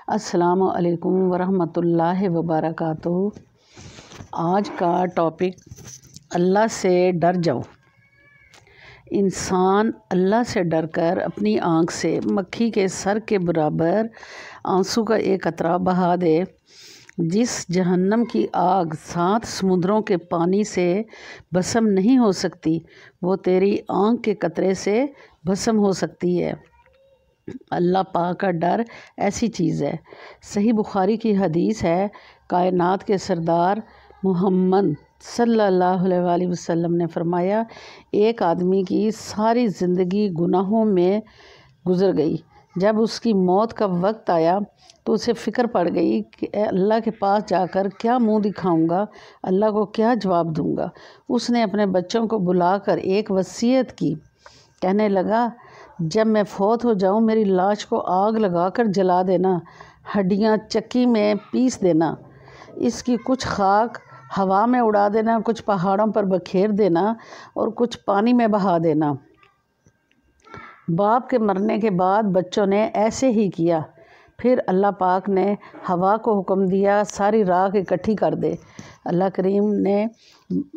السلام علیکم ورحمۃ اللہ وبرکاتہ۔ آج کا ٹاپک اللہ سے ڈر جاؤ۔ انسان اللہ سے ڈر کر اپنی آنکھ سے مکھی کے سر کے برابر آنسو کا ایک قطرہ بہا دے۔ جس جہنم کی آگ 7 سمندروں کے پانی سے بھسم نہیں ہو سکتی، وہ تیری آنکھ کے قطرے سے بھسم ہو سکتی ہے۔ اللہ پاک کا ڈر ایسی چیز ہے۔ صحیح بخاری کی حدیث ہے، کائنات کے سردار محمد صلی اللہ علیہ وآلہ وسلم نے فرمایا، ایک آدمی کی ساری زندگی گناہوں میں گزر گئی۔ جب اس کی موت کا وقت آیا تو اسے فکر پڑ گئی کہ اللہ کے پاس جا کر کیا منہ دکھاؤں گا، اللہ کو کیا جواب دوں گا۔ اس نے اپنے بچوں کو بلا کر ایک وصیت کی، کہنے لگا، جب میں فوت ہو جاؤں میری لاش کو آگ لگا کر جلا دینا، ہڈیاں چکی میں پیس دینا، اس کی کچھ خاک ہوا میں اڑا دینا، کچھ پہاڑوں پر بکھیر دینا اور کچھ پانی میں بہا دینا۔ باپ کے مرنے کے بعد بچوں نے ایسے ہی کیا۔ پھر اللہ پاک نے ہوا کو حکم دیا، ساری راکھ اکٹھی کر دے۔ اللہ کریم نے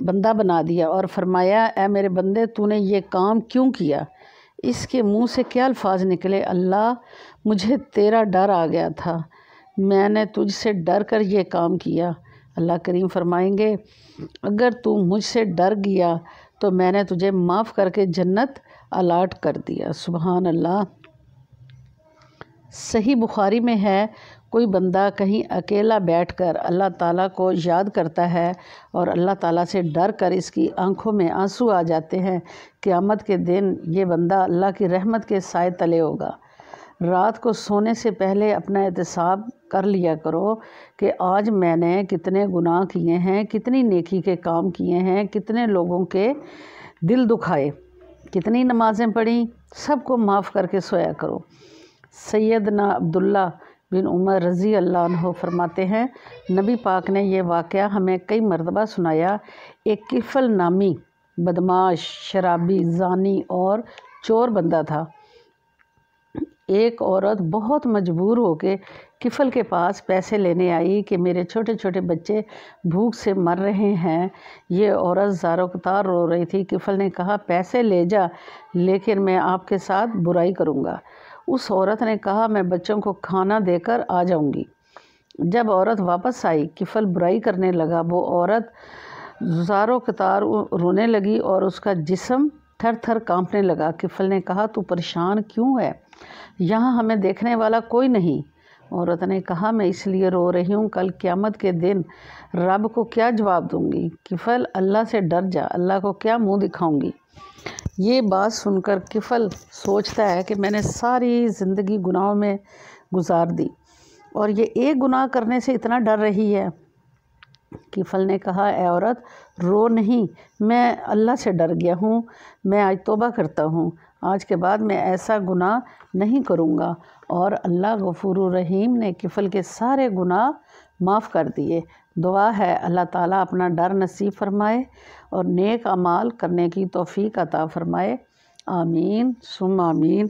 بندہ بنا دیا اور فرمایا، اے میرے بندے، تو نے یہ کام کیوں کیا؟ اس کے منہ سے کیا الفاظ نکلے؟ اللہ، مجھے تیرا ڈر آ گیا تھا، میں نے تجھ سے ڈر کر یہ کام کیا۔ اللہ کریم فرمائیں گے، اگر تو مجھ سے ڈر گیا تو میں نے تجھے معاف کر کے جنت الاٹ کر دیا۔ سبحان اللہ۔ صحیح بخاری میں ہے، کوئی بندہ کہیں اکیلا بیٹھ کر اللہ تعالیٰ کو یاد کرتا ہے اور اللہ تعالیٰ سے ڈر کر اس کی آنکھوں میں آنسو آ جاتے ہیں، قیامت کے دن یہ بندہ اللہ کی رحمت کے سائے تلے ہوگا۔ رات کو سونے سے پہلے اپنا احتساب کر لیا کرو کہ آج میں نے کتنے گناہ کیے ہیں، کتنی نیکی کے کام کیے ہیں، کتنے لوگوں کے دل دکھائے، کتنی نمازیں پڑھیں، سب کو معاف کر کے سویا کرو۔ سیدنا عبداللہ بن عمر رضی اللہ عنہ فرماتے ہیں، نبی پاک نے یہ واقعہ ہمیں کئی مرتبہ سنایا۔ ایک کفل نامی بدماش، شرابی، زانی اور چور بندہ تھا۔ ایک عورت بہت مجبور ہو کے کفل کے پاس پیسے لینے آئی کہ میرے چھوٹے چھوٹے بچے بھوک سے مر رہے ہیں۔ یہ عورت زار و قطار رو رہی تھی۔ کفل نے کہا، پیسے لے جا، لیکن میں آپ کے ساتھ برائی کروں گا۔ اس عورت نے کہا، میں بچوں کو کھانا دے کر آ جاؤں گی۔ جب عورت واپس آئی، کفل برائی کرنے لگا۔ وہ عورت زار و قطار رونے لگی اور اس کا جسم تھر تھر کانپنے لگا۔ کفل نے کہا، تو پریشان کیوں ہے؟ یہاں ہمیں دیکھنے والا کوئی نہیں۔ عورت نے کہا، میں اس لیے رو رہی ہوں، کل قیامت کے دن رب کو کیا جواب دوں گی؟ کفل، اللہ سے ڈر جا، اللہ کو کیا منہ دکھاؤں گی؟ یہ بات سن کر کفل سوچتا ہے کہ میں نے ساری زندگی گناہوں میں گزار دی اور یہ ایک گناہ کرنے سے اتنا ڈر رہی ہے۔ کفل نے کہا، اے عورت، رو نہیں، میں اللہ سے ڈر گیا ہوں، میں آج توبہ کرتا ہوں، آج کے بعد میں ایسا گناہ نہیں کروں گا۔ اور اللہ غفور الرحیم نے کفل کے سارے گناہ معاف کر دیے۔ دعا ہے اللہ تعالیٰ اپنا ڈر نصیب فرمائے اور نیک اعمال کرنے کی توفیق عطا فرمائے۔ آمین ثم آمین۔